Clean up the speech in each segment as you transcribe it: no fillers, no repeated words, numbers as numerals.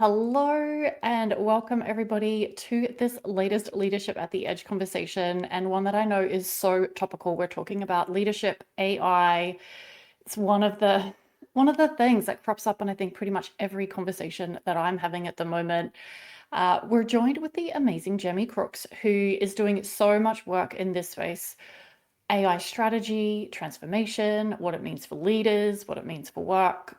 Hello and welcome everybody to this latest Leadership at the Edge conversation, and one that I know is so topical. We're talking about leadership, AI. It's one of the things that crops up in I think pretty much every conversation that I'm having at the moment. We're joined with the amazing Jemi Crookes, who is doing so much work in this space. AI strategy, transformation, what it means for leaders, what it means for work.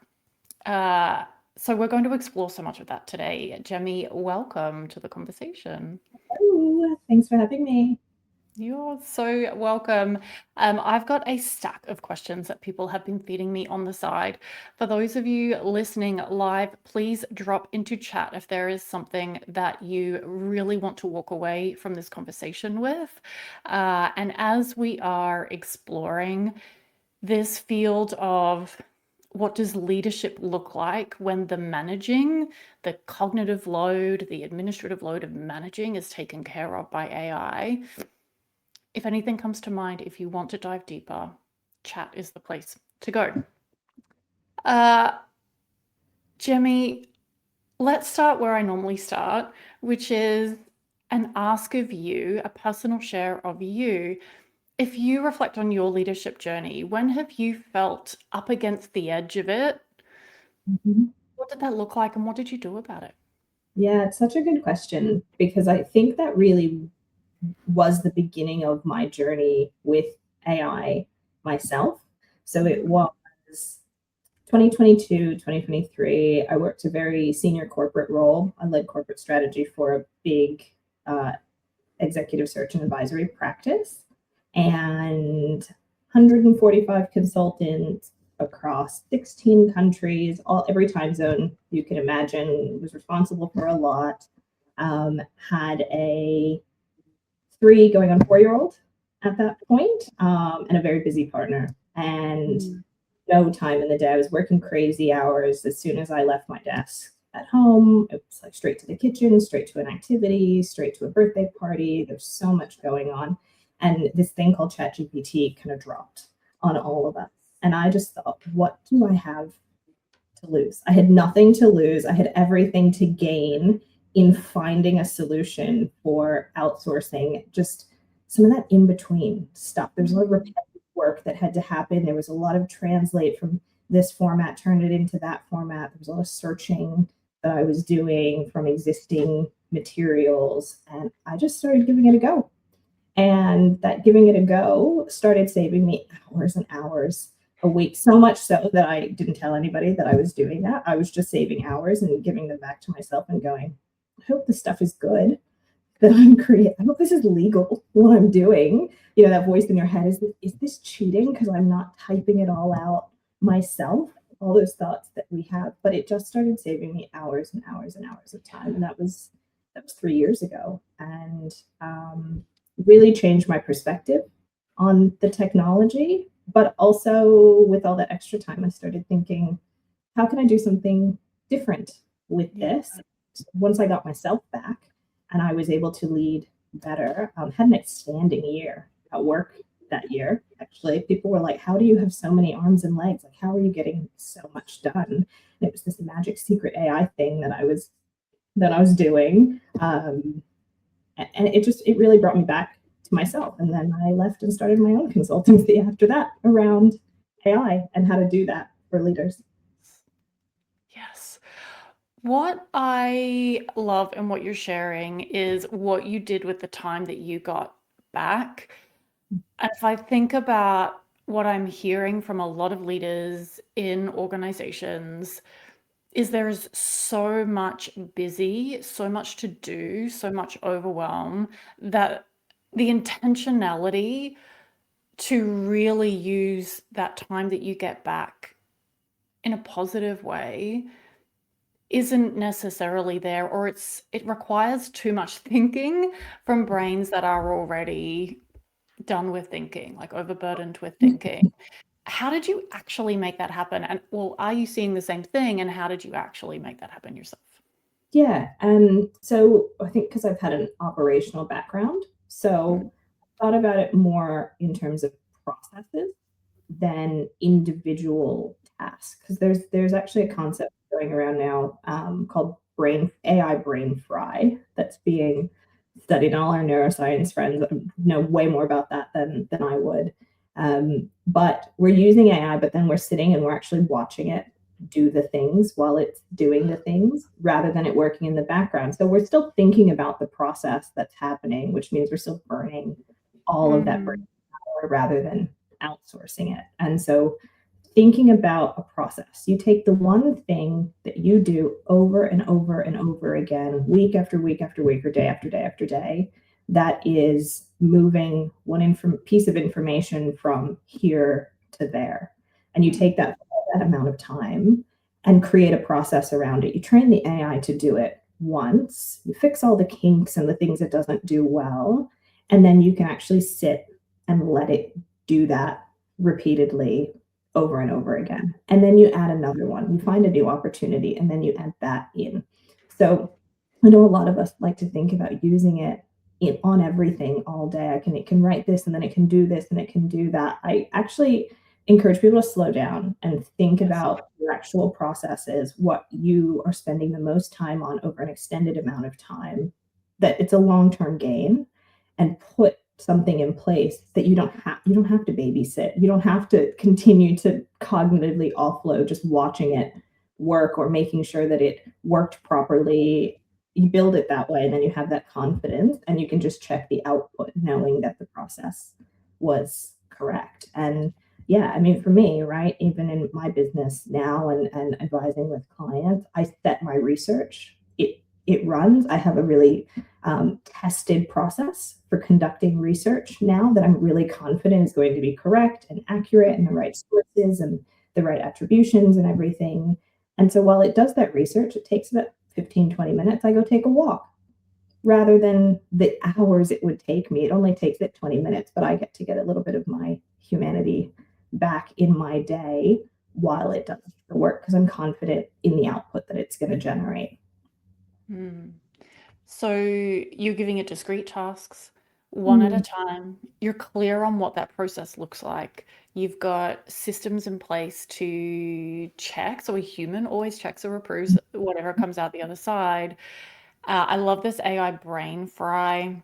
So we're going to explore so much of that today. Jemi, welcome to the conversation. Hello, thanks for having me. You're so welcome. I've got a stack of questions that people have been feeding me on the side. For those of you listening live, please drop into chat if there is something that you really want to walk away from this conversation with. And as we are exploring this field of what does leadership look like when the cognitive load, the administrative load of managing is taken care of by AI. If anything comes to mind, if you want to dive deeper, chat is the place to go. Jemi, let's start where I normally start, which is an ask of you, a personal share of you. If you reflect on your leadership journey, when have you felt up against the edge of it? Mhm. What did that look like and what did you do about it? Yeah, it's such a good question because I think that really was the beginning of my journey with AI myself. So it was 2022, 2023. I worked a very senior corporate role. I led corporate strategy for a big uh, executive search and advisory practice, and 145 consultants across 16 countries, every time zone you can imagine, was responsible for a lot. Had a 3 going on 4-year-old at that point, and a very busy partner. And no time in the day. I was working crazy hours. As soon as I left my desk at home, it was like straight to the kitchen, straight to an activity, straight to a birthday party. There's so much going on. And this thing called ChatGPT kind of dropped on all of us. And I just thought, what do I have to lose? I had nothing to lose. I had everything to gain in finding a solution for outsourcing just some of that in between stuff. There's a lot of repetitive work that had to happen. There was a lot of translate from this format, turn it into that format. There was a lot of searching that I was doing from existing materials. And I just started giving it a go. And that giving it a go started saving me hours and hours a week, so much so that I didn't tell anybody that I was doing that. I was just saving hours and giving them back to myself and going, I hope this stuff is good that I'm creating. I hope this is legal what I'm doing. You know, that voice in your head, is this cheating because I'm not typing it all out myself? All those thoughts that we have, but it just started saving me hours and hours and hours of time, and that was 3 years ago, and really changed my perspective on the technology. But also, with all that extra time, I started thinking, how can I do something different with this? Once I got myself back and I was able to lead better, had an outstanding year at work that year. Actually, people were like, how do you have so many arms and legs? Like, how are you getting so much done? And it was this magic secret AI thing that I was doing. And it really brought me back to myself. And then I left and started my own consultancy after that around AI and how to do that for leaders. Yes. What I love and what you're sharing is what you did with the time that you got back. And if I think about what I'm hearing from a lot of leaders in organizations, is there's so much busy, so much to do, so much overwhelm that the intentionality to really use that time that you get back in a positive way isn't necessarily there, or it requires too much thinking from brains that are already done with thinking, like overburdened with thinking. How did you actually make that happen? And well, are you seeing the same thing? And how did you actually make that happen yourself? Yeah. So I think because I've had an operational background, Mm, so I thought about it more in terms of processes than individual tasks. Because there's actually a concept going around now called AI brain fry that's being studied. And all our neuroscience friends know way more about that than I would. But we're using AI, but then we're sitting and we're actually watching it do the things while it's doing the things rather than it working in the background. So we're still thinking about the process that's happening, which means we're still burning all of that brain Mm. power rather than outsourcing it. And so thinking about a process, you take the one thing that you do over and over and over again, week after week after week, or day after day after day, that is moving one piece of information from here to there. And you take that amount of time and create a process around it. You train the AI to do it once, you fix all the kinks and the things it doesn't do well, and then you can actually sit and let it do that repeatedly over and over again. And then you add another one. You find a new opportunity and then you add that in. So I know a lot of us like to think about using it on everything all day. It can write this and then it can do this and it can do that. I actually encourage people to slow down and think Yes. about your actual processes, what you are spending the most time on over an extended amount of time, that it's a long-term gain, and put something in place that you don't have to babysit. You don't have to continue to cognitively offload just watching it work or making sure that it worked properly. You build it that way and then you have that confidence and you can just check the output knowing that the process was correct. And yeah, I mean, for me, right, even in my business now and advising with clients, I set my research. It runs. I have a really tested process for conducting research now that I'm really confident is going to be correct and accurate and the right sources and the right attributions and everything. And so while it does that research, it takes about 15, 20 minutes. I go take a walk rather than the hours it would take me. It only takes it 20 minutes, but I get to get a little bit of my humanity back in my day while it does the work because I'm confident in the output that it's going to generate. Mm. So you're giving it discrete tasks, one at a Mm, time. You're clear on what that process looks like. You've got systems in place to check. So a human always checks or approves whatever comes out the other side. I love this AI brain fry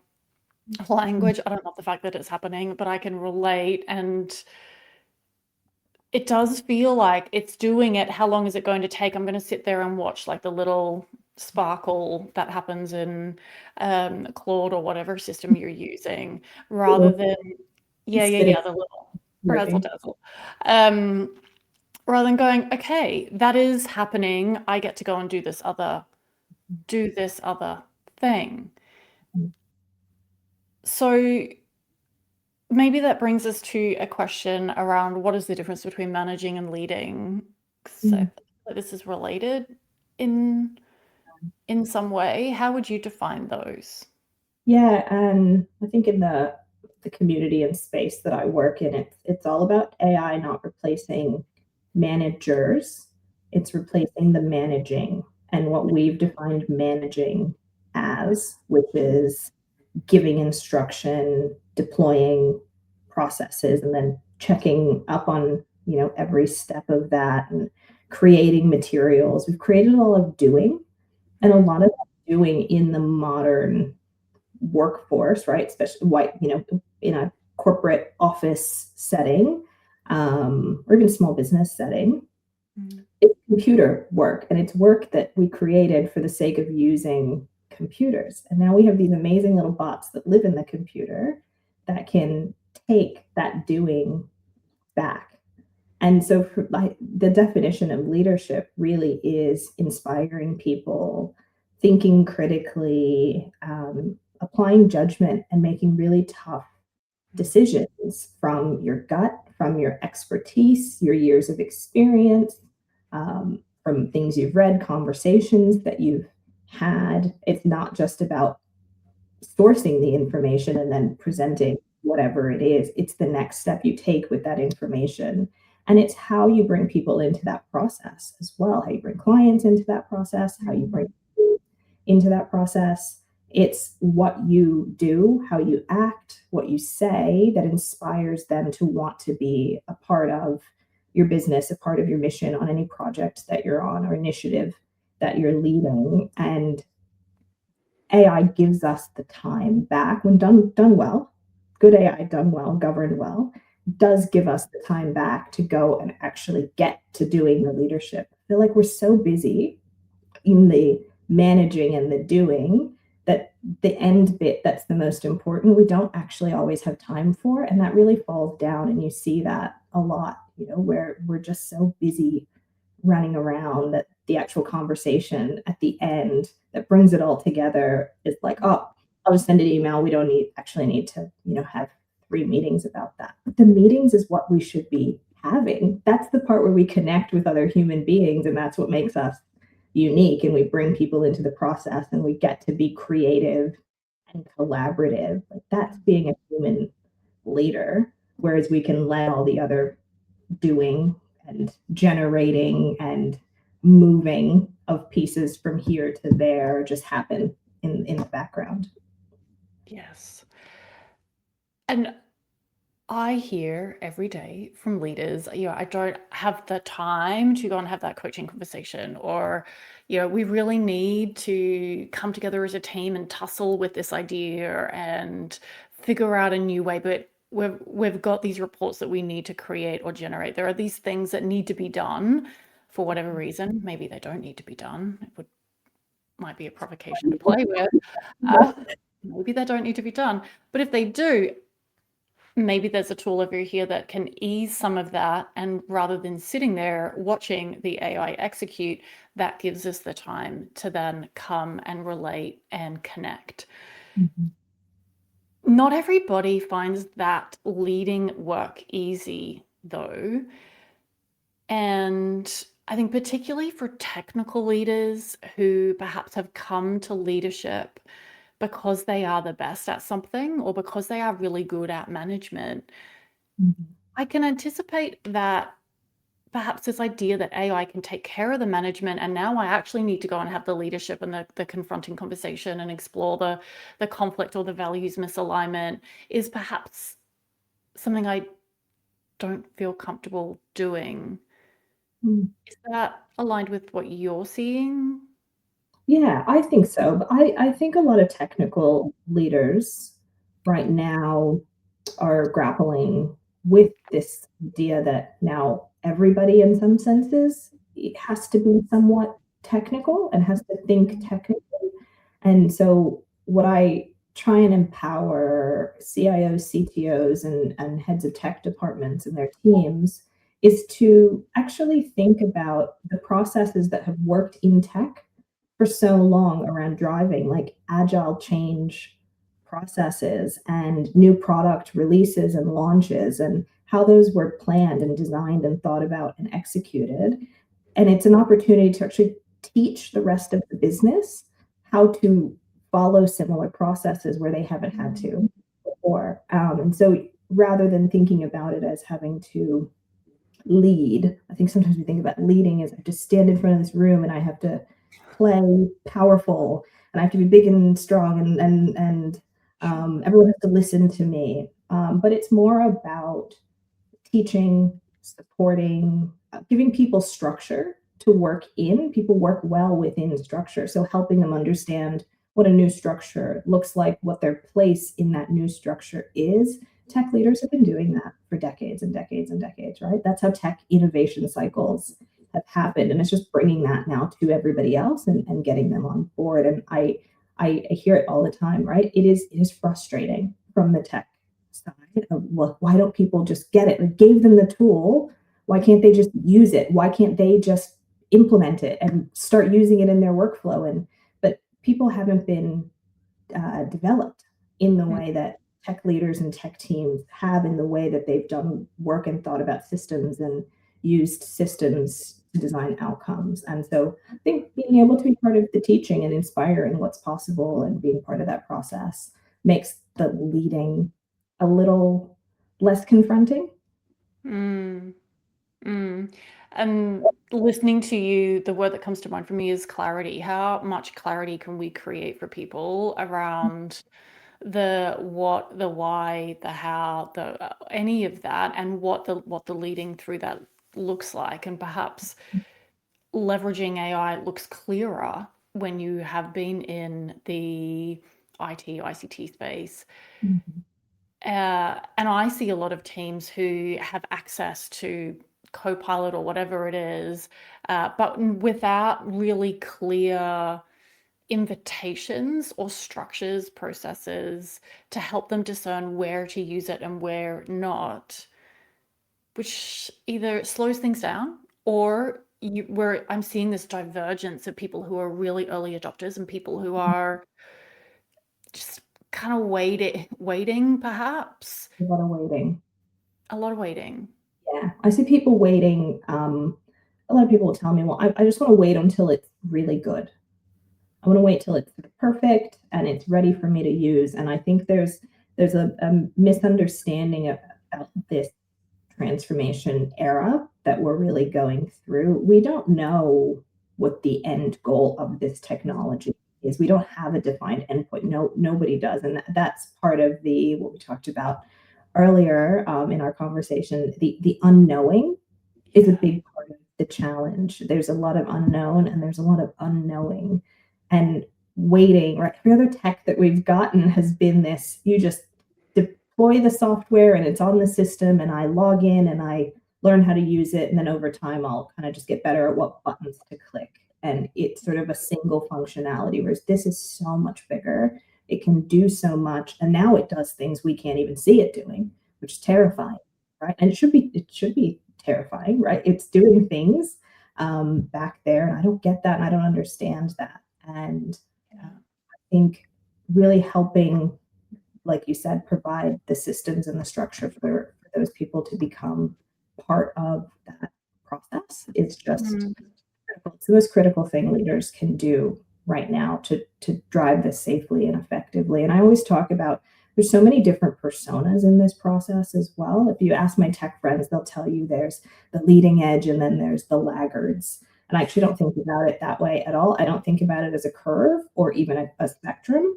language. I don't love the fact that it's happening, but I can relate. And it does feel like it's doing it. How long is it going to take? I'm going to sit there and watch like the little sparkle that happens in Claude or whatever system you're using, rather than Sitting the little razzle working. dazzle. Rather than going, okay, that is happening. I get to go and do this other thing. So maybe that brings us to a question around what is the difference between managing and leading? So Mm. this is related in in some way. How would you define those? Yeah, I think in the community and space that I work in, it's all about AI not replacing managers. It's replacing the managing and what we've defined managing as, which is giving instruction, deploying processes, and then checking up on, every step of that and creating materials. We've created all of doing, and a Mm, lot of that doing in the modern workforce, right? Especially white, in a corporate office setting, or even small business setting, mm, it's computer work and it's work that we created for the sake of using computers. And now we have these amazing little bots that live in the computer that can take that doing back. And so, like, the definition of leadership really is inspiring people, thinking critically, applying judgment, and making really tough decisions from your gut, from your expertise, your years of experience, from things you've read, conversations that you've had. It's not just about sourcing the information and then presenting whatever it is. It's the next step you take with that information. And it's how you bring people into that process as well, how you bring clients into that process, how you bring into that process. It's what you do, how you act, what you say that inspires them to want to be a part of your business, a part of your mission on any project that you're on or initiative that you're leading, and AI gives us the time back when done well. Good AI done well, governed well, does give us the time back to go and actually get to doing the leadership. I feel like we're so busy in the managing and the doing that the end bit that's the most important we don't actually always have time for, and that really falls down, and you see that a lot, where we're just so busy running around that the actual conversation at the end that brings it all together is like, oh, I'll just send an email. We don't actually need to, have 3 meetings about that. But the meetings is what we should be having. That's the part where we connect with other human beings, and that's what makes us unique. And we bring people into the process, and we get to be creative and collaborative. Like that's being a human leader. Whereas we can let all the other doing and generating and moving of pieces from here to there just happen in the background. Yes. And I hear every day from leaders, I don't have the time to go and have that coaching conversation, or, we really need to come together as a team and tussle with this idea and figure out a new way. But we've got these reports that we need to create or generate. There are these things that need to be done for whatever reason. Maybe they don't need to be done. Might be a provocation to play with. Maybe they don't need to be done. But if they do, maybe there's a tool over here that can ease some of that. And rather than sitting there watching the AI execute, that gives us the time to then come and relate and connect. Mm-hmm. Not everybody finds that leading work easy, though. And I think particularly for technical leaders who perhaps have come to leadership because they are the best at something, or because they are really good at management, Mm-hmm. I can anticipate that perhaps this idea that AI can take care of the management, and now I actually need to go and have the leadership and the confronting conversation and explore the conflict or the values misalignment, is perhaps something I don't feel comfortable doing. Mm. Is that aligned with what you're seeing? Yeah, I think so. But I think a lot of technical leaders right now are grappling with this idea that now everybody, in some senses, it has to be somewhat technical and has to think technically. And so, what I try and empower CIOs, CTOs, and heads of tech departments and their teams is to actually think about the processes that have worked in tech for so long around driving, like agile change processes and new product releases and launches, and how those were planned and designed and thought about and executed. And it's an opportunity to actually teach the rest of the business how to follow similar processes where they haven't had to before. And so rather than thinking about it as having to lead, I think sometimes we think about leading as I just stand in front of this room and I have to play powerful and I have to be big and strong, and everyone has to listen to me. But it's more about teaching, supporting, giving people structure to work in. People work well within structure. So helping them understand what a new structure looks like, what their place in that new structure is. Tech leaders have been doing that for decades and decades and decades, right? That's how tech innovation cycles have happened. And it's just bringing that now to everybody else and getting them on board. And I hear it all the time, right? It is frustrating from the tech side of, well, why don't people just get it? We gave them the tool. Why can't they just use it? Why can't they just implement it and start using it in their workflow? And but people haven't been developed in the way that tech leaders and tech teams have, in the way that they've done work and thought about systems and used systems to design outcomes. And so I think being able to be part of the teaching and inspiring what's possible and being part of that process makes the leading a little less confronting. Mm, mm. And listening to you, the word that comes to mind for me is clarity. How much clarity can we create for people around the what, the why, the how, the any of that, and what the leading through that looks like? And perhaps leveraging AI looks clearer when you have been in the IT, ICT space. Mhm. And I see a lot of teams who have access to Copilot or whatever it is, but without really clear invitations or structures, processes to help them discern where to use it and where not, which either slows things down or where I'm seeing this divergence of people who are really early adopters and people who are just kind of waiting perhaps. A lot of waiting. A lot of waiting. Yeah, I see people waiting. A lot of people will tell me, well, I just want to wait until it's really good. I want to wait till it's perfect and it's ready for me to use. And I think there's a misunderstanding about this transformation era that we're really going through. We don't know what the end goal of this technology is. We don't have a defined endpoint. No, nobody does, and that's part of the what we talked about earlier in our conversation. The unknowing is a Yeah. big part of the challenge. There's a lot of unknown and there's a lot of unknowing and waiting, right? Every other tech that we've gotten has been this you just deploy the software and it's on the system and I log in and I learn how to use it. And then over time, I'll kind of just get better at what buttons to click. And it's sort of a single functionality, whereas this is so much bigger. It can do so much. And now it does things we can't even see it doing, which is terrifying, right? And it should be terrifying, right? It's doing things back there, and I don't get that, and I don't understand that. And Yeah. I think really helping, like you said, provide the systems and the structure for those people to become part of that process is just Mm. critical. It's the most critical thing leaders can do right now to drive this safely and effectively. And I always talk about there's so many different personas in this process as well. If you ask my tech friends, they'll tell you there's the leading edge and then there's the laggards. And I actually don't think about it that way at all. I don't think about it as a curve or even a spectrum.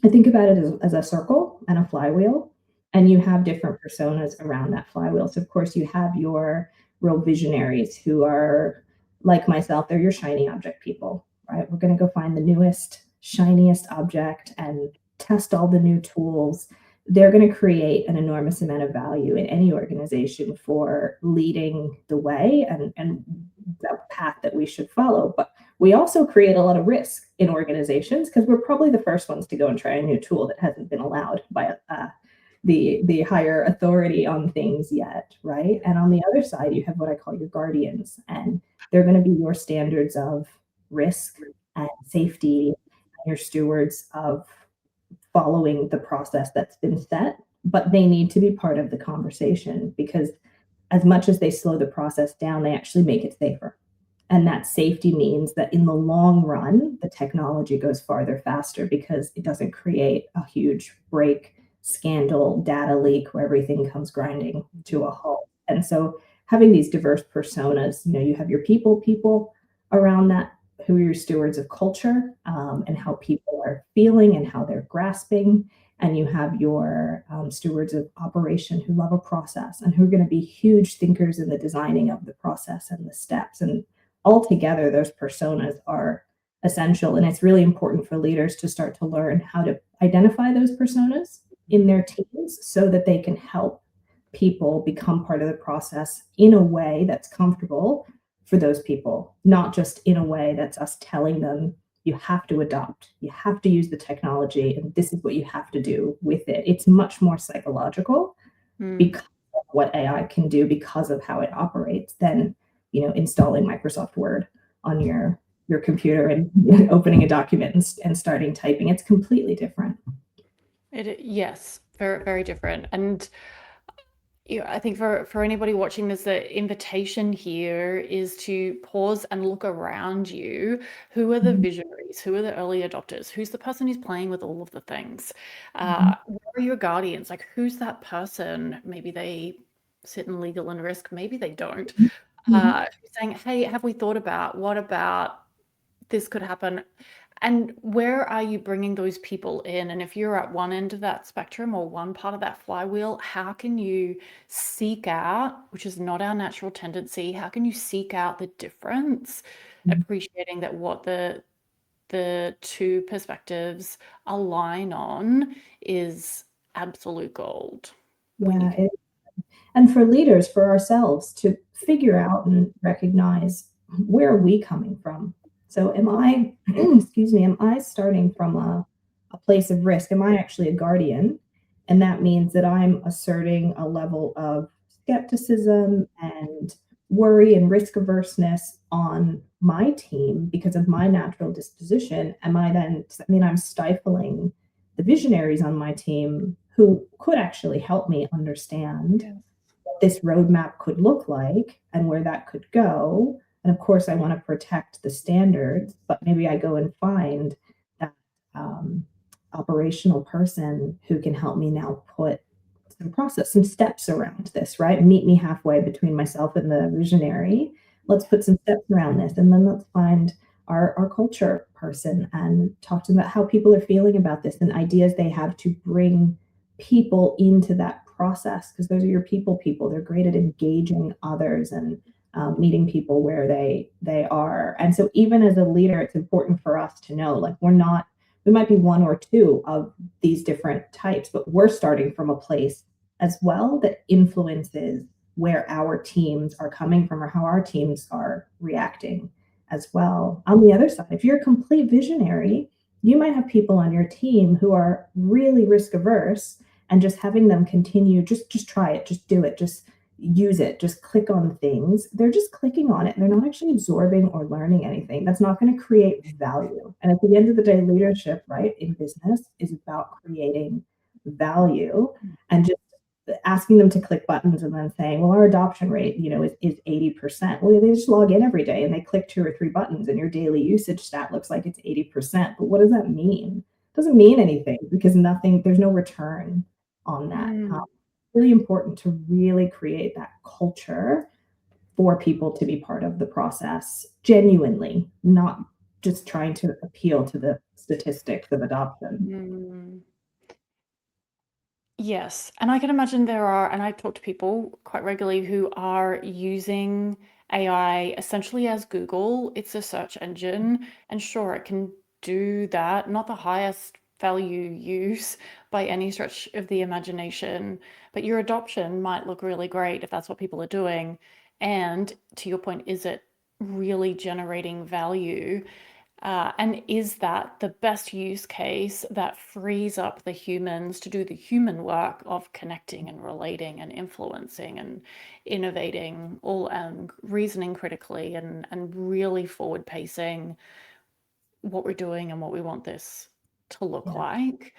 I think about it as a circle and a flywheel, and you have different personas around that flywheel. So, of course, you have your real visionaries who are like myself, they're your shiny object people, right? We're going to go find the newest, shiniest object and test all the new tools. They're going to create an enormous amount of value in any organization for leading the way and the path that we should follow. But we also create a lot of risk in organizations because we're probably the first ones to go and try a new tool that hasn't been allowed by the higher authority on things yet, right? And on the other side, you have what I call your guardians, and they're going to be your standards of risk and safety, your stewards of following the process that's been set. But they need to be part of the conversation because as much as they slow the process down, they actually make it safer. And that safety means that in the long run, the technology goes farther faster because it doesn't create a huge break, scandal, data leak where everything comes grinding to a halt. And so having these diverse personas, you have your people around that who are your stewards of culture and how people are feeling and how they're grasping. And you have your stewards of operation who love a process and who are going to be huge thinkers in the designing of the process and the steps. And altogether, those personas are essential. And it's really important for leaders to start to learn how to identify those personas in their teams so that they can help people become part of the process in a way that's comfortable for those people, not just in a way that's us telling them you have to adopt, you have to use the technology, and this is what you have to do with it. It's much more psychological Mm. because of what AI can do because of how it operates than installing Microsoft Word on your computer and opening a document and starting typing. It's completely different. Yes, very, very different. And I think for anybody watching this, the invitation here is to pause and look around you. Who are the Mhm, visionaries? Who are the early adopters? Who's the person who's playing with all of the things? mhm, Where are your guardians? Like, who's that person? Maybe they sit in legal and risk, maybe they don't. mhm, Who's saying, hey, have we thought about what about this could happen? And where are you bringing those people in? And if you're at one end of that spectrum or one part of that flywheel, how can you seek out, which is not our natural tendency, how can you seek out the difference appreciating that what the two perspectives align on is absolute gold when you Yeah, can. and for leaders, for ourselves to figure out and recognize where are we coming from. So am I, excuse me, am I starting from a place of risk? Am I actually a guardian? And that means that I'm asserting a level of skepticism and worry and risk averseness on my team because of my natural disposition. Am I then, does that mean I'm stifling the visionaries on my team who could actually help me understand Yeah. what this roadmap could look like and where that could go? And of course, I want to protect the standards, but maybe I go and find that um, operational person who can help me now put some process, some steps around this, right? Meet me halfway between myself and the visionary. Let's put some steps around this. And then let's find our culture person and talk to them about how people are feeling about this and ideas they have to bring people into that process, because those are your people. They're great at engaging others and meeting people where they are. And so even as a leader, it's important for us to know, like, we might be one or two of these different types, but we're starting from a place as well that influences where our teams are coming from or how our teams are reacting as well. On the other side, if you're a complete visionary, you might have people on your team who are really risk averse, and just having them continue, just try it, just do it, just use it, just click on things. They're just clicking on it. They're not actually absorbing or learning anything. That's not going to create value. And at the end of the day, leadership, right, in business is about creating value, and just asking them to click buttons and then saying, well, our adoption rate, is 80%. Well, they just log in every day and they click 2 or 3 buttons and your daily usage stat looks like it's 80%. But what does that mean? It doesn't mean anything because there's no return on that. Mm. Really important to really create that culture for people to be part of the process genuinely, not just trying to appeal to the statistics of adoption. Mm. Yes, and I can imagine and I talk to people quite regularly who are using AI essentially as Google. It's a search engine, and sure, it can do that, not the highest value use by any stretch of the imagination, but your adoption might look really great if that's what people are doing. And to your point, is it really generating value? And is that the best use case that frees up the humans to do the human work of connecting and relating and influencing and innovating, all and reasoning critically and really forward pacing what we're doing and what we want this to look Yeah. like?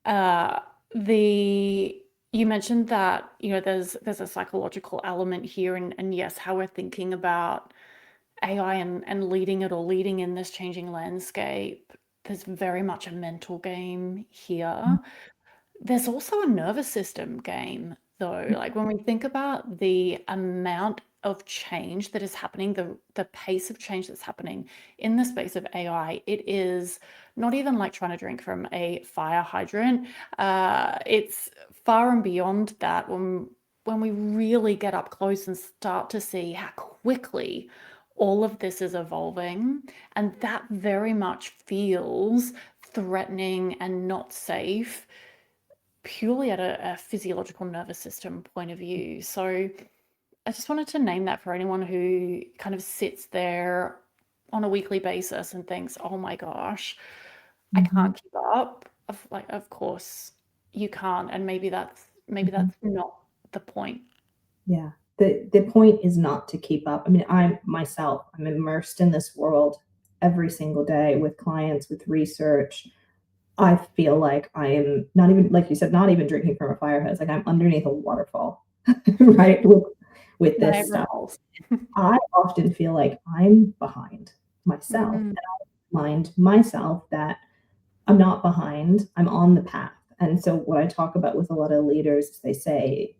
Uh, the You mentioned that, there's a psychological element here, and yes, how we're thinking about AI and leading it, or leading in this changing landscape. There's very much a mental game here. There's also a nervous system game, though. Like when we think about the amount of change that is happening, the pace of change that's happening in the space of AI, it is not even like trying to drink from a fire hydrant. It's far and beyond that when we really get up close and start to see how quickly all of this is evolving, and that very much feels threatening and not safe purely at a physiological nervous system point of view. So I just wanted to name that for anyone who kind of sits there on a weekly basis and thinks, oh my gosh, I Mhm. can't keep up. Of course you can't. And maybe Mhm. that's not the point. Yeah. The point is not to keep up. I mean, I'm immersed in this world every single day with clients, with research. I feel like I am not even, like you said, not even drinking from a fire hose. Like I'm underneath a waterfall, right? With My this stuff. Niagara. I often feel like I'm behind myself. Mm, Remind myself that I'm not behind, I'm on the path. And so, what I talk about with a lot of leaders is they say,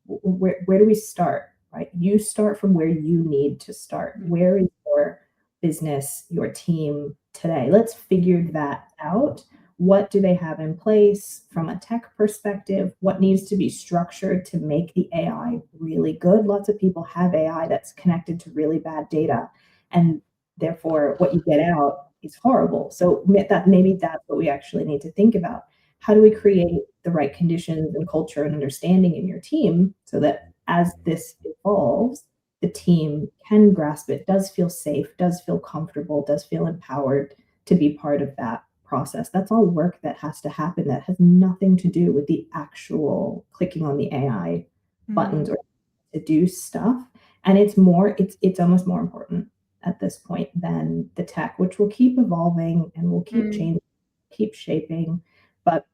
where do we start? Right? You start from where you need to start. mm, Where is your business, your team today? Let's figure that out. What do they have in place from a tech perspective? What needs to be structured to make the AI really good? Lots of people have AI that's connected to really bad data. And Therefore, what you get out is horrible. So maybe that's what we actually need to think about. How do we create the right conditions and culture and understanding in your team so that as this evolves, the team can grasp it, does feel safe, does feel comfortable, does feel empowered to be part of that process. That's all work that has to happen that has nothing to do with the actual clicking on the AI buttons Mm, or to do stuff. And it's almost more important at this point than the tech, which will keep evolving and will keep mm, changing, keep shaping. But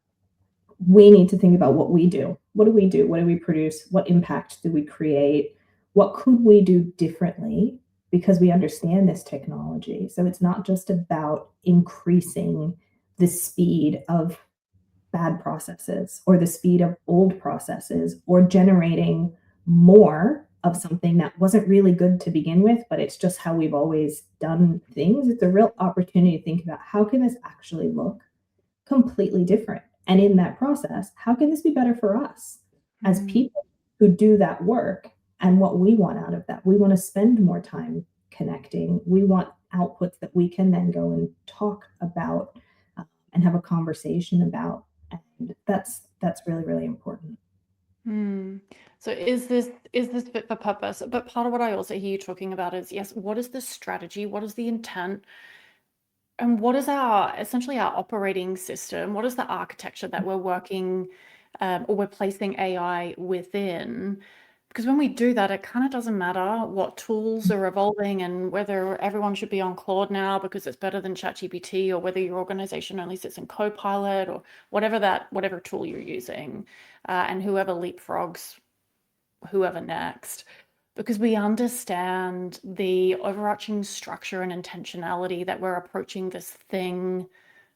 we need to think about what we do. What do we do? What do we produce? What impact do we create? What could we do differently? Because we understand this technology. So it's not just about increasing the speed of bad processes or the speed of old processes or generating more of something that wasn't really good to begin with, but it's just how we've always done things. It's a real opportunity to think about how can this actually look completely different? And in that process, how can this be better for us as mm. people who do that work and what we want out of that? We want to spend more time connecting. We want outputs that we can then go and talk about and have a conversation about. And that's really, really important. Mm. So is this fit for purpose? But part of what I also hear you talking about is, yes, what is the strategy? What is the intent? And what is our essentially our operating system? What is the architecture that we're working or we're placing AI within? Because when we do that, it kind of doesn't matter what tools are evolving and whether everyone should be on Claude now because it's better than ChatGPT, or whether your organization only sits in Copilot or whatever tool you're using, and whoever leapfrogs whoever next, because we understand the overarching structure and intentionality that we're approaching this thing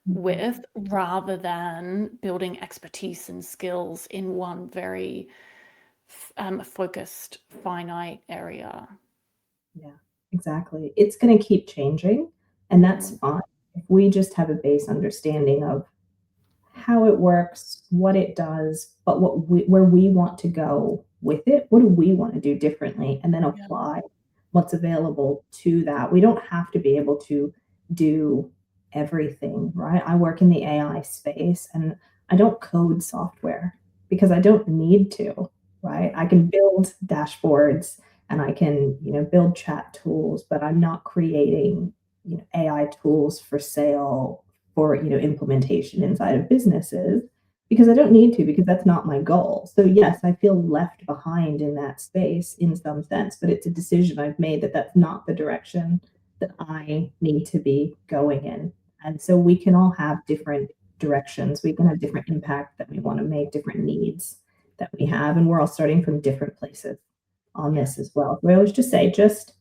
Mhm. with, rather than building expertise and skills in one very focused, finite area. Yeah, exactly. It's going to keep changing, and that's Mm, fine. If we just have a base understanding of how it works, what it does, but where we want to go with it. What do we want to do differently? And then yeah. apply what's available to that. We don't have to be able to do everything, right? I work in the AI space and I don't code software because I don't need to, right? I can build dashboards and I can, build chat tools, but I'm not creating, AI tools for sale for implementation inside of businesses because I don't need to, because that's not my goal. So yes, I feel left behind in that space in some sense, but it's a decision I've made that that's not the direction that I need to be going in. And so we can all have different directions. We can have different impact that we want to make, different needs that we have, and we're all starting from different places on Yeah. this as well. So I always just say, just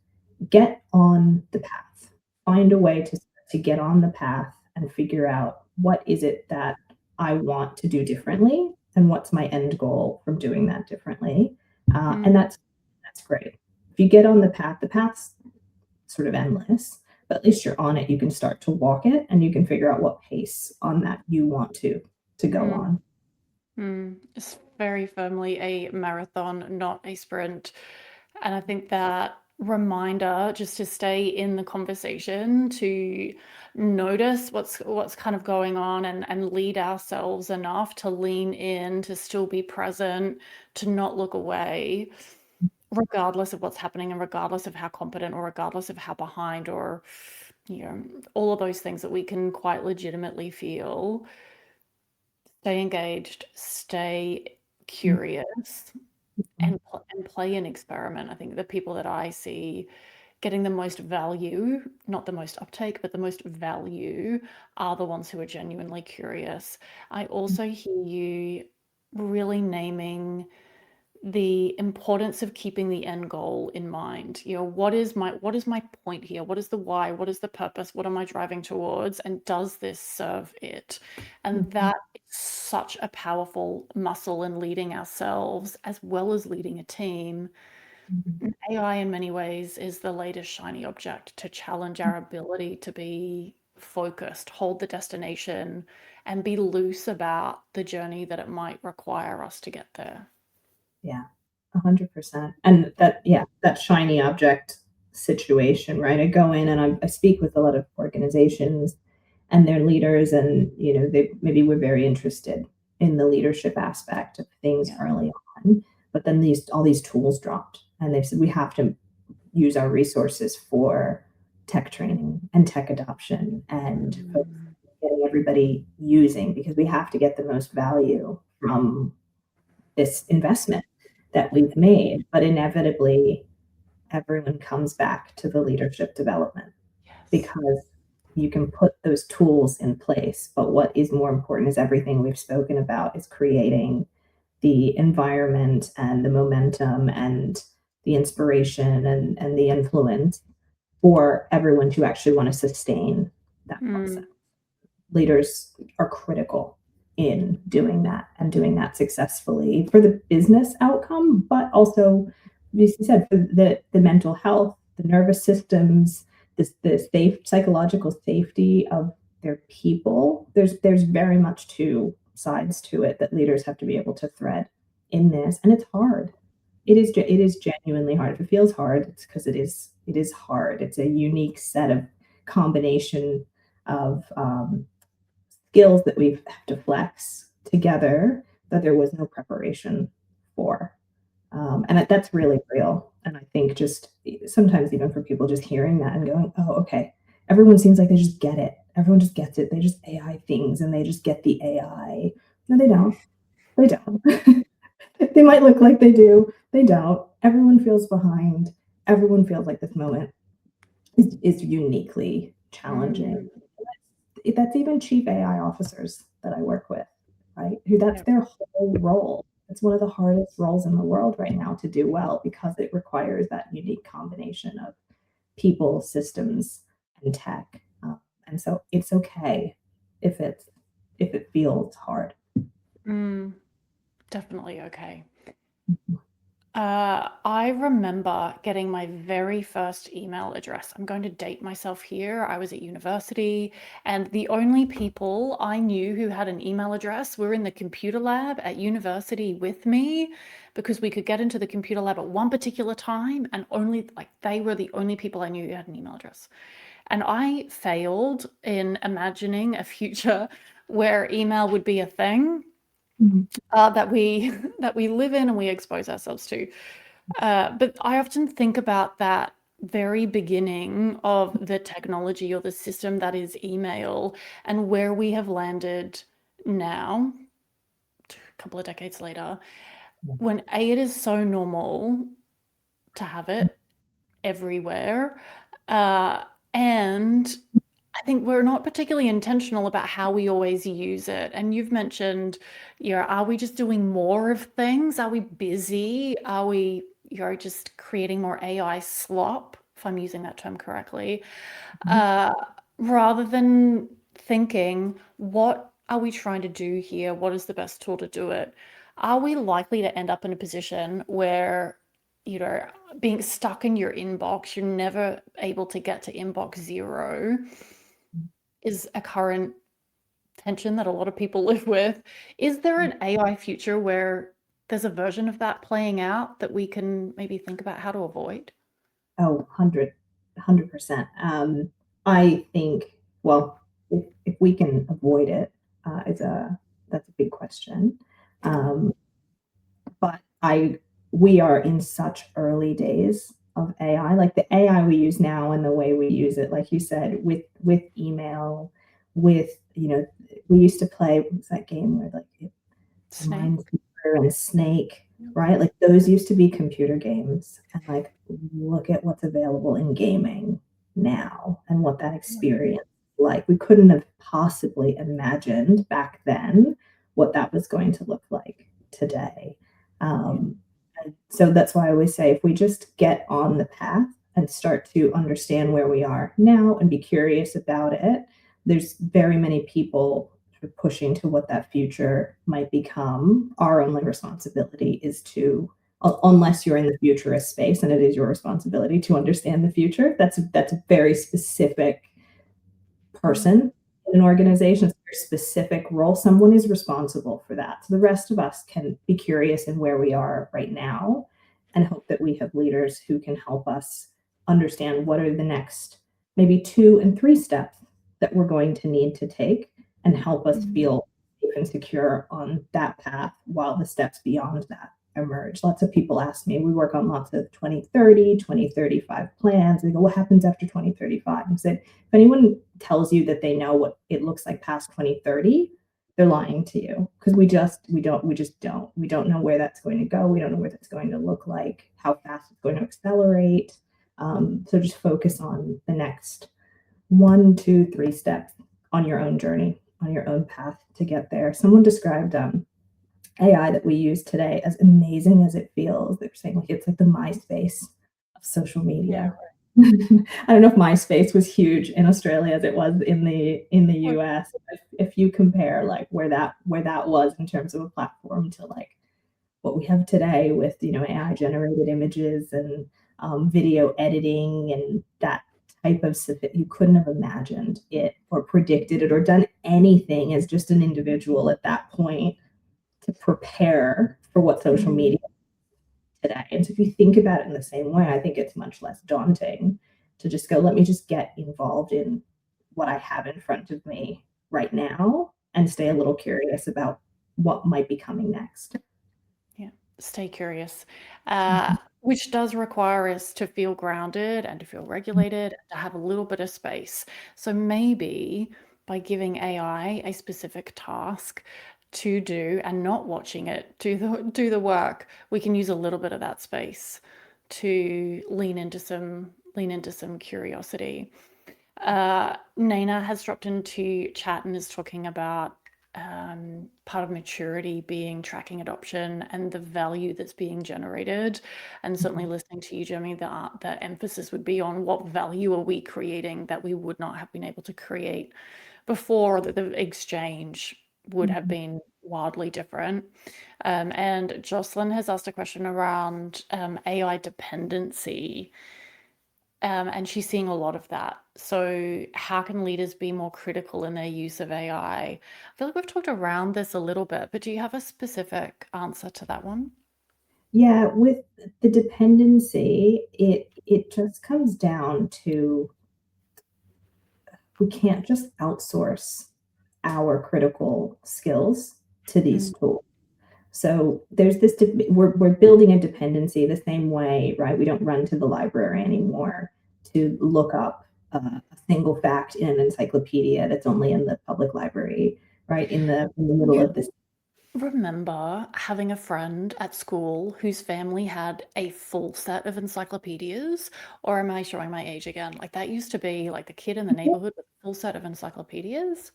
get on the path. Find a way to get on the path and figure out what is it that I want to do differently and what's my end goal from doing that differently. And Mm, that's great. If you get on the path's sort of endless, but at least you're on it. You can start to walk it, and you can figure out what pace on that you want to go mm, on. It's very firmly a marathon, not a sprint. And I think that reminder just to stay in the conversation, to notice what's kind of going on, and lead ourselves enough to lean in, to still be present, to not look away, regardless of what's happening and regardless of how competent or regardless of how behind, or all of those things that we can quite legitimately feel. Stay engaged, stay curious, Mhm. and play an experiment. I think the people that I see getting the most value, not the most uptake, but the most value, are the ones who are genuinely curious. I also hear you really naming the importance of keeping the end goal in mind. What is my point here? What is the why? What is the purpose? What am I driving towards? And does this serve it? And Mhm. that is such a powerful muscle in leading ourselves as well as leading a team. Mhm. And AI in many ways is the latest shiny object to challenge our ability to be focused, hold the destination, and be loose about the journey that it might require us to get there. Yeah, 100%. And that, yeah, that shiny object situation, right? I go in and I speak with a lot of organizations and their leaders, and they maybe were very interested in the leadership aspect of things Yeah. early on, but then all these tools dropped, and they've said we have to use our resources for tech training and tech adoption and Mm. getting everybody using, because we have to get the most value from this investment that we've made. But inevitably, everyone comes back to the leadership development, Yes. because you can put those tools in place. But what is more important is everything we've spoken about is creating the environment and the momentum and the inspiration and the influence for everyone to actually want to sustain that process. Mm. Leaders are critical in doing that and doing that successfully for the business outcome, but also, as you said, for the mental health, the nervous systems, the safe psychological safety of their people. There's very much two sides to it that leaders have to be able to thread in this, and it's hard. It is genuinely hard. If it feels hard, it's because it is hard. It's a unique set of combination of skills that we have to flex together that there was no preparation for. And that's really real. And I think just sometimes, even for people just hearing that and going, oh, okay, everyone seems like they just get it. Everyone just gets it. They just AI things and they just get the AI. No, they don't. They don't. They might look like they do. They don't. Everyone feels behind. Everyone feels like this moment is uniquely challenging. Mm. That's even chief AI officers that I work with, right? Who that's Yep. their whole role. It's one of the hardest roles in the world right now to do well, because it requires that unique combination of people, systems, and tech. And so it's okay if it feels hard. Mm. Definitely okay. I remember getting my very first email address. I'm going to date myself here. I was at university, and the only people I knew who had an email address were in the computer lab at university with me, because we could get into the computer lab at one particular time, and only like they were the only people I knew who had an email address. And I failed in imagining a future where email would be a thing Mhm. that we that we live in and we expose ourselves to. But I often think about that very beginning of the technology or the system that is email, and where we have landed now, a couple of decades later, when it is so normal to have it everywhere. And I think we're not particularly intentional about how we always use it. And you've mentioned, are we just doing more of things? Are we busy? Are we, just creating more AI slop, if I'm using that term correctly, uh, rather than thinking, what are we trying to do here? What is the best tool to do it? Are we likely to end up in a position where, you know, being stuck in your inbox, you're never able to get to inbox zero, is a current tension that a lot of people live with. Is there an AI future where there's a version of that playing out that we can maybe think about how to avoid? Oh, 100%. I think, well, if we can avoid it, that's a big question. Mm. Um, but we are in such early days of AI, like the AI we use now and the way we use it, like you said, with email, with, we used to play, what was that game where like Snake? Minesweeper and Snake, right? Like those used to be computer games. And like, look at what's available in gaming now and what that experience like. We couldn't have possibly imagined back then what that was going to look like today. Yeah. And so that's why I always say, if we just get on the path and start to understand where we are now and be curious about it, there's very many people pushing to what that future might become. Our only responsibility is to, unless you're in the futurist space and it is your responsibility to understand the future, that's a very specific Mm. person in an organization, it's a very specific role. Someone is responsible for that. So the rest of us can be curious in where we are right now and hope that we have leaders who can help us understand what are the next maybe 2 and 3 steps that we're going to need to take and help us feel safe and secure on that path while the steps beyond that emerge. Lots of people ask me, we work on lots of 2030, 2035 plans. They go, what happens after 2035? I said, if anyone tells you that they know what it looks like past 2030, they're lying to you, because we don't know where that's going to go. We don't know what that's going to look like, how fast it's going to accelerate. So just focus on the next 1, 2, 3 steps on your own journey, on your own path to get there. Someone described AI that we use today as amazing as it feels. They're saying like it's like the MySpace of social Yeah, media. I don't know if MySpace was huge in Australia as it was in the right. US. If you compare like where that was in terms of a platform to like what we have today with AI generated images and video editing and that type of stuff, you couldn't have imagined it or predicted it or done anything as just an individual at that point to prepare for what social media today. And so if you think about it in the same way, I think it's much less daunting to just go, let me just get involved in what I have in front of me right now and stay a little curious about what might be coming next. Yeah, stay curious, Mhm. which does require us to feel grounded and to feel regulated, and to have a little bit of space. So maybe by giving AI a specific task to do and not watching it do the work, we can use a little bit of that space to lean into some curiosity. Nina has dropped into chat and is talking about part of maturity being tracking adoption and the value that's being generated. And certainly listening to you, Jemi, the emphasis would be on what value are we creating that we would not have been able to create before, that the exchange would have Mhm. been wildly different. And Jocelyn has asked a question around AI dependency. And she's seeing a lot of that. So, how can leaders be more critical in their use of AI? I feel like we've talked around this a little bit, but do you have a specific answer to that one? Yeah, with the dependency, it just comes down to we can't just outsource our critical skills to these Mm. tools. So there's this, we're building a dependency the same way, right? We don't run to the library anymore to look up a single fact in an encyclopedia that's only in the public library, right? In the middle You of this. remember having a friend at school whose family had a full set of encyclopedias? Or am I showing my age again? Like that used to be like the kid in the neighborhood with a full set of encyclopedias.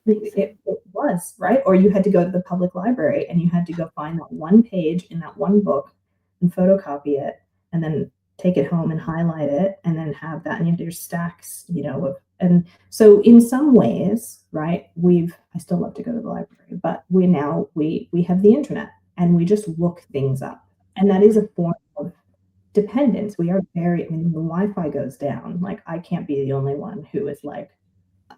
Amazing. It was, right? Or you had to go to the public library and you had to go find that one page in that one book and photocopy it and then take it home and highlight it and then have that, and you had your stacks, and so in some ways, right, I still love to go to the library, but we have the internet and we just look things up. And that is a form of dependence. We are very, I mean, when the Wi-Fi goes down, like I can't be the only one who is like,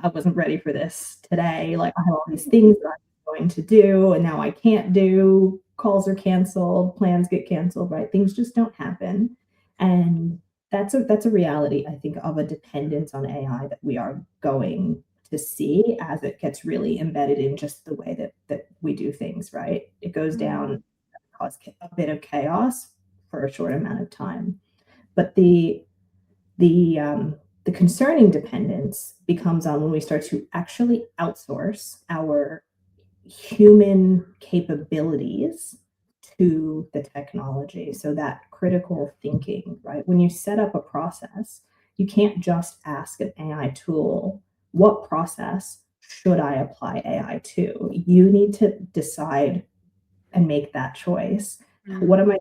I wasn't ready for this today. Like I have all these things that I'm going to do and now I can't do. Calls are canceled, plans get canceled, right? Things just don't happen. And that's a reality, I think, of a dependence on AI that we are going to see as it gets really embedded in just the way that we do things, right? It goes Mm. down, cause a bit of chaos for a short amount of time. But the concerning dependence becomes on when we start to actually outsource our human capabilities to the technology. So that critical thinking, right? When you set up a process, you can't just ask an AI tool, what process should I apply AI to? You need to decide and make that choice. What Mm. am I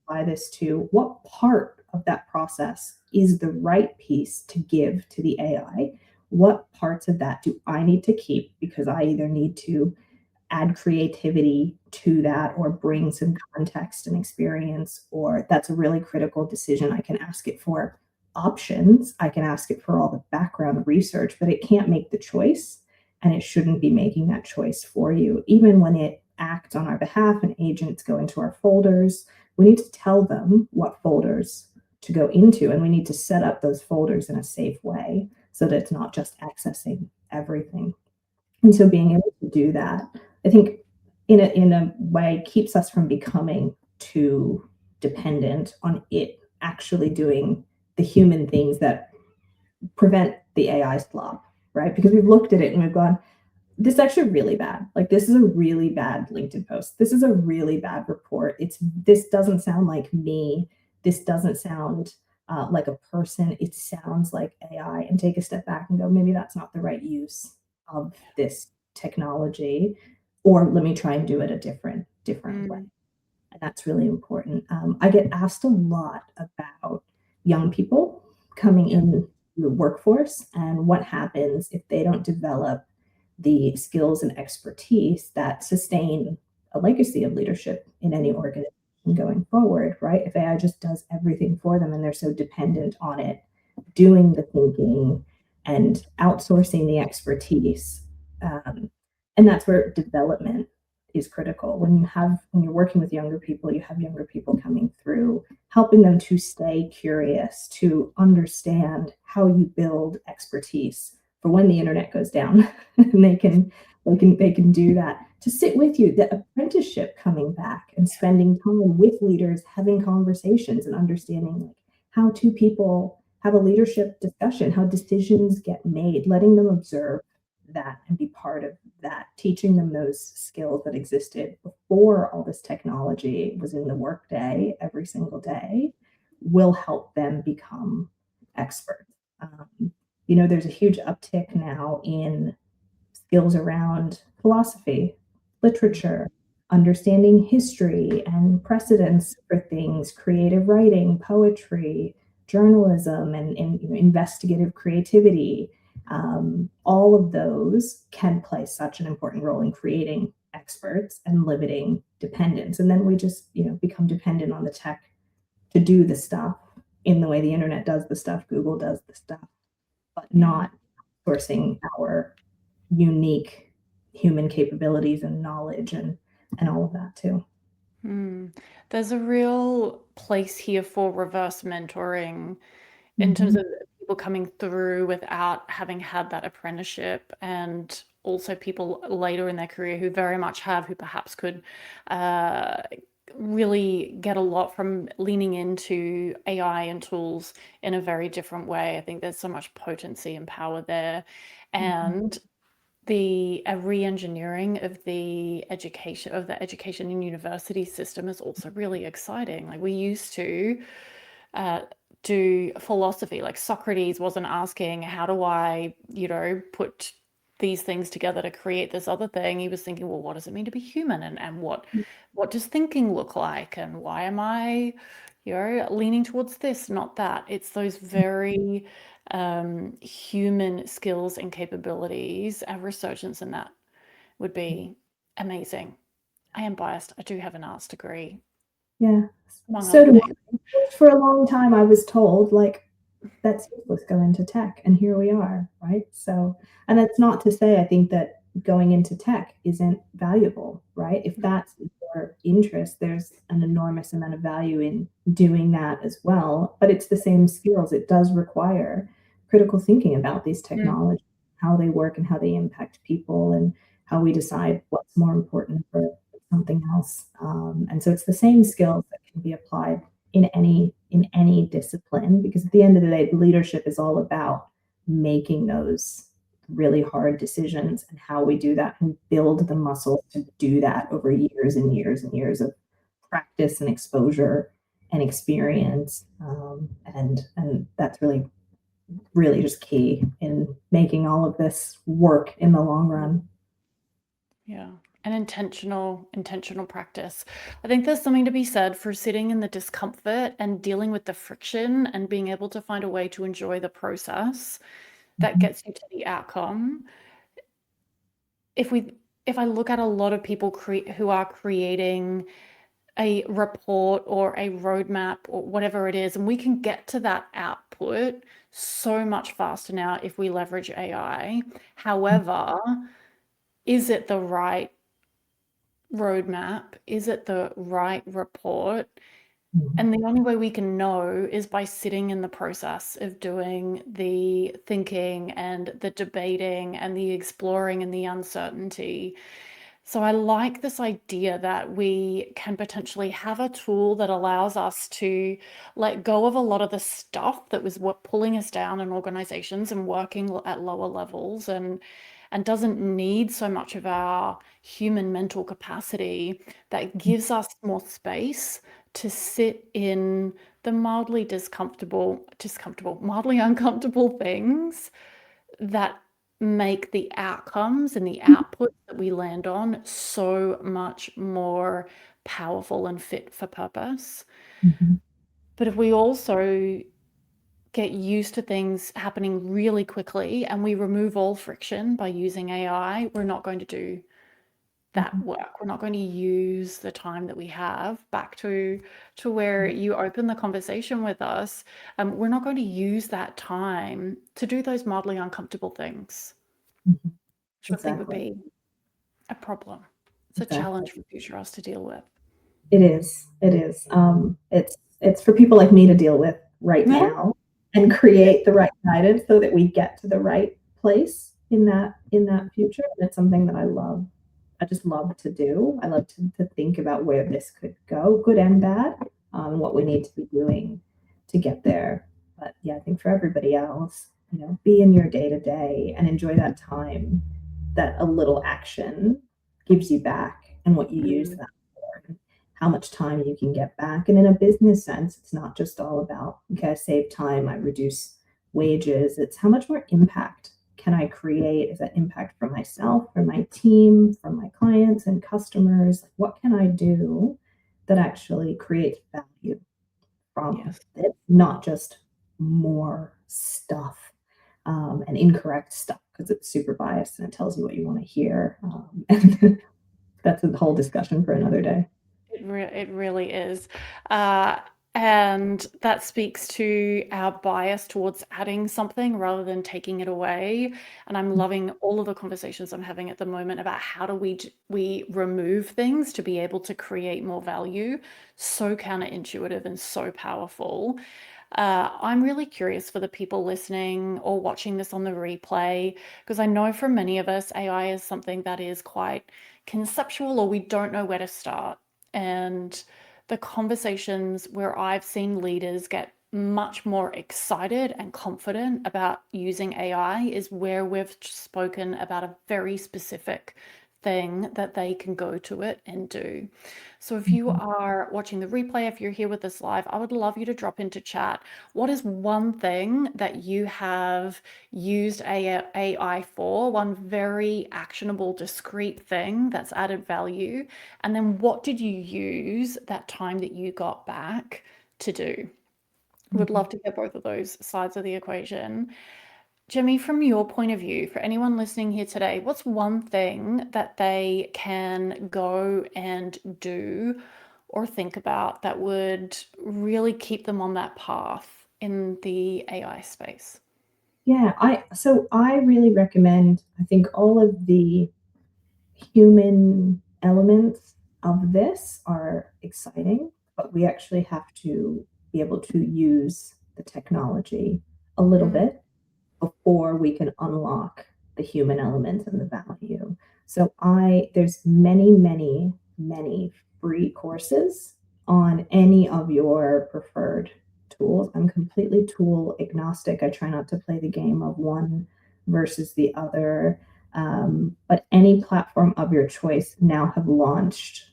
apply this to? What part of that process is the right piece to give to the AI? What parts of that do I need to keep because I either need to add creativity to that or bring some context and experience, or that's a really critical decision. I can ask it for options, I can ask it for all the background research, but it can't make the choice and it shouldn't be making that choice for you. Even when it acts on our behalf and agents go into our folders, we need to tell them what folders to go into, and we need to set up those folders in a safe way so that it's not just accessing everything. And so being able to do that, I think in a way keeps us from becoming too dependent on it actually doing the human things that prevent the AI slop, right? Because we've looked at it and we've gone, this is actually really bad. Like, this is a really bad LinkedIn post. This is a really bad report. This doesn't sound like me. This doesn't sound like a person. It sounds like AI. And take a step back and go, maybe that's not the right use of this technology, or let me try and do it a different way. Mm. And that's really important. I get asked a lot about young people coming Yeah. in the workforce and what happens if they don't develop the skills and expertise that sustain a legacy of leadership in any organization going forward, right? If AI just does everything for them and they're so dependent on it doing the thinking and outsourcing the expertise. And that's where development is critical. When you're working with younger people, you have younger people coming through, helping them to stay curious, to understand how you build expertise for when the internet goes down. And they can do that, to sit with you, the apprenticeship coming back and spending time with leaders, having conversations and understanding like how two people have a leadership discussion, how decisions get made, letting them observe that and be part of that, teaching them those skills that existed before all this technology was in the workday every single day will help them become experts. There's a huge uptick now in skills around philosophy, literature, understanding history and precedents for things, creative writing, poetry, journalism, and investigative creativity. All of those can play such an important role in creating experts and limiting dependence. And then we just, become dependent on the tech to do the stuff in the way the internet does the stuff, Google does the stuff, but Yeah. not sourcing our unique human capabilities and knowledge and all of that too. Mm. There's a real place here for reverse mentoring in terms Mhm. of people coming through without having had that apprenticeship, and also people later in their career who very much have, who perhaps could uh, really get a lot from leaning into AI and tools in a very different way. I think there's so much potency and power there. Mhm. And the re-engineering of the education and university system is also really exciting. Like, we used to uh, do philosophy. Like, Socrates wasn't asking, how do I, put these things together to create this other thing? He was thinking, well, what does it mean to be human? And what does thinking look like? And why am I, leaning towards this, not that? It's those very human skills and capabilities. A resurgence in that would be amazing. I am biased. I do have an arts degree, Yeah. among So other do things. I. For a long time, I was told, like, that's useless, go into tech. And here we are, right? So, and that's not to say I think that going into tech isn't valuable, right? If that's your interest, there's an enormous amount of value in doing that as well. But it's the same skills. It does require critical thinking about these Mm, technologies, how they work and how they impact people, and how we decide what's more important for something else. And so it's the same skills that can be applied in any discipline, because at the end of the day, leadership is all about making those really hard decisions, and how we do that and build the muscle to do that over years and years and years of practice and exposure and experience. And that's really just key in making all of this work in the long run. yeah. An intentional practice. I think there's something to be said for sitting in the discomfort and dealing with the friction and being able to find a way to enjoy the process that Mhm. gets you to the outcome. If we if I look at a lot of people who are creating a report or a roadmap or whatever it is, and we can get to that output so much faster now if we leverage AI. However, is it the right roadmap? Is it the right report? Mhm. And the only way we can know is by sitting in the process of doing the thinking and the debating and the exploring and the uncertainty. So I like this idea that we can potentially have a tool that allows us to let go of a lot of the stuff that was what pulling us down in organizations and working at lower levels, and doesn't need so much of our human mental capacity, that gives us more space to sit in the mildly uncomfortable things that make the outcomes and the outputs that we land on so much more powerful and fit for purpose. Mhm. But if we also get used to things happening really quickly and we remove all friction by using AI, we're not going to do that Mhm. work. We're not going to use the time that we have, back to where you open the conversation with us. We're not going to use that time to do those mildly uncomfortable things, Mhm. which I think would Exactly. be a problem. It's a Exactly. challenge for future us to deal with. It is. It is. It's for people like me to deal with right Yeah. now and create the right guidance so that we get to the right place in that future. And it's something that I love. I just love to do. I love to think about where this could go, good and bad, what we need to be doing to get there. But yeah, I think for everybody else, be in your day to day and enjoy that time that a little action gives you back and what you use Mm, that for, and how much time you can get back. And in a business sense, it's not just all about, okay, I save time, I reduce wages. It's how much more impact can I create? Is that impact for myself, for my team, for my clients and customers? What can I do that actually creates value from yes. it, not just more stuff, and incorrect stuff because it's super biased and it tells you what you want to hear. And that's a whole discussion for another day. It really is. Uh, and that speaks to our bias towards adding something rather than taking it away. And I'm loving all of the conversations I'm having at the moment about how do we remove things to be able to create more value. So counterintuitive and so powerful. I'm really curious for the people listening or watching this on the replay, because I know for many of us, AI is something that is quite conceptual, or we don't know where to start. And the conversations where I've seen leaders get much more excited and confident about using AI is where we've spoken about a very specific thing that they can go to it and do. So if you Mhm. are watching the replay, if you're here with us live, I would love you to drop into chat. What is one thing that you have used AI for, one very actionable, discrete thing that's added value? And then what did you use that time that you got back to do? Would Mhm. love to get both of those sides of the equation. Jimmy, from your point of view, for anyone listening here today, what's one thing that they can go and do or think about that would really keep them on that path in the AI space? Yeah, I really recommend, I think all of the human elements of this are exciting, but we actually have to be able to use the technology a little Mm, bit before we can unlock the human element and the value. So there's many free courses on any of your preferred tools. I'm completely tool agnostic. I try not to play the game of one versus the other. But any platform of your choice now have launched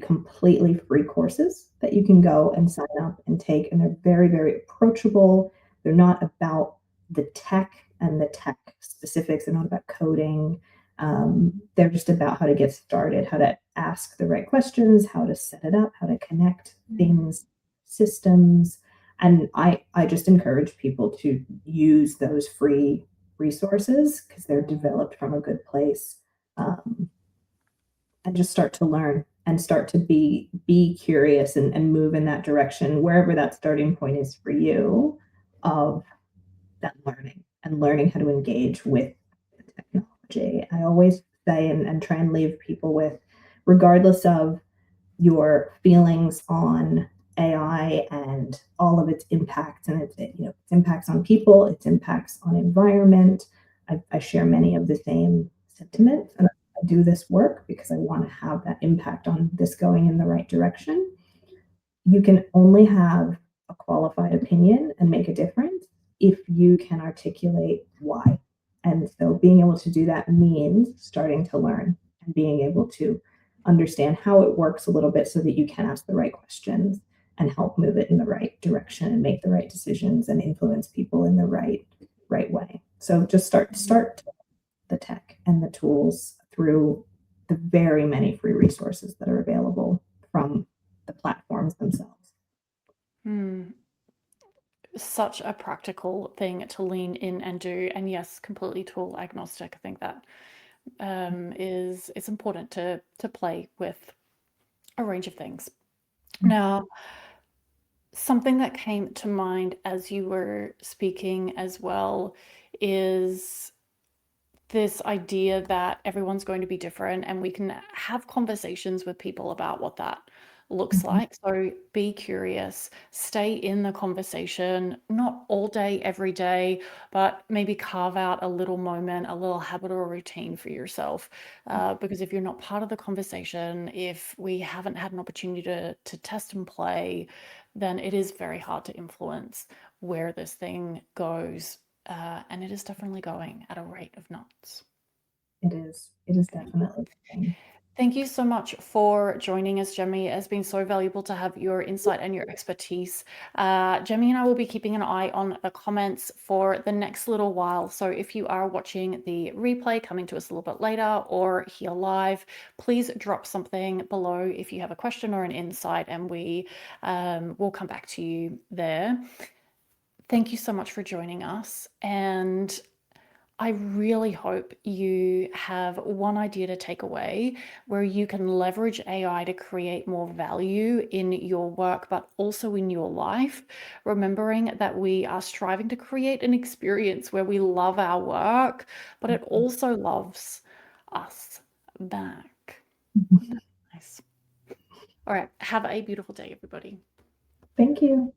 completely free courses that you can go and sign up and take. And they're very approachable. They're not about the tech and the tech specifics. They're not about coding. They're just about how to get started, how to ask the right questions, how to set it up, how to connect things, systems. And I just encourage people to use those free resources because they're developed from a good place, um, and just start to learn and start to be curious and move in that direction wherever that starting point is for you of that learning and learning how to engage with the technology. I always say and try and leave people with, regardless of your feelings on AI and all of its impacts and its impacts on people, its impacts on environment. I share many of the same sentiments, and I do this work because I want to have that impact on this going in the right direction. You can only have a qualified opinion and make a difference if you can articulate why. And so being able to do that means starting to learn and being able to understand how it works a little bit so that you can ask the right questions and help move it in the right direction and make the right decisions and influence people in the right way. So just start the tech and the tools through the very many free resources that are available from the platforms themselves. Hmm. Such a practical thing to lean in and do. And yes, completely tool agnostic. I think that is it's important to play with a range of things. Now, something that came to mind as you were speaking as well is this idea that everyone's going to be different and we can have conversations with people about what that looks Mhm. like. So be curious, stay in the conversation, not all day, every day, but maybe carve out a little moment, a little habit or routine for yourself. Because if you're not part of the conversation, if we haven't had an opportunity to test and play, then it is very hard to influence where this thing goes, and it is definitely going at a rate of knots. It is. It is definitely the thing. Thank you so much for joining us, Jemi. It has been so valuable to have your insight and your expertise. Jemi and I will be keeping an eye on the comments for the next little while. So if you are watching the replay coming to us a little bit later or here live, please drop something below if you have a question or an insight, and we will come back to you there. Thank you so much for joining us. And I really hope you have one idea to take away where you can leverage AI to create more value in your work, but also in your life, remembering that we are striving to create an experience where we love our work, but it also loves us back. Mhm. Nice. All right. Have a beautiful day, everybody. Thank you.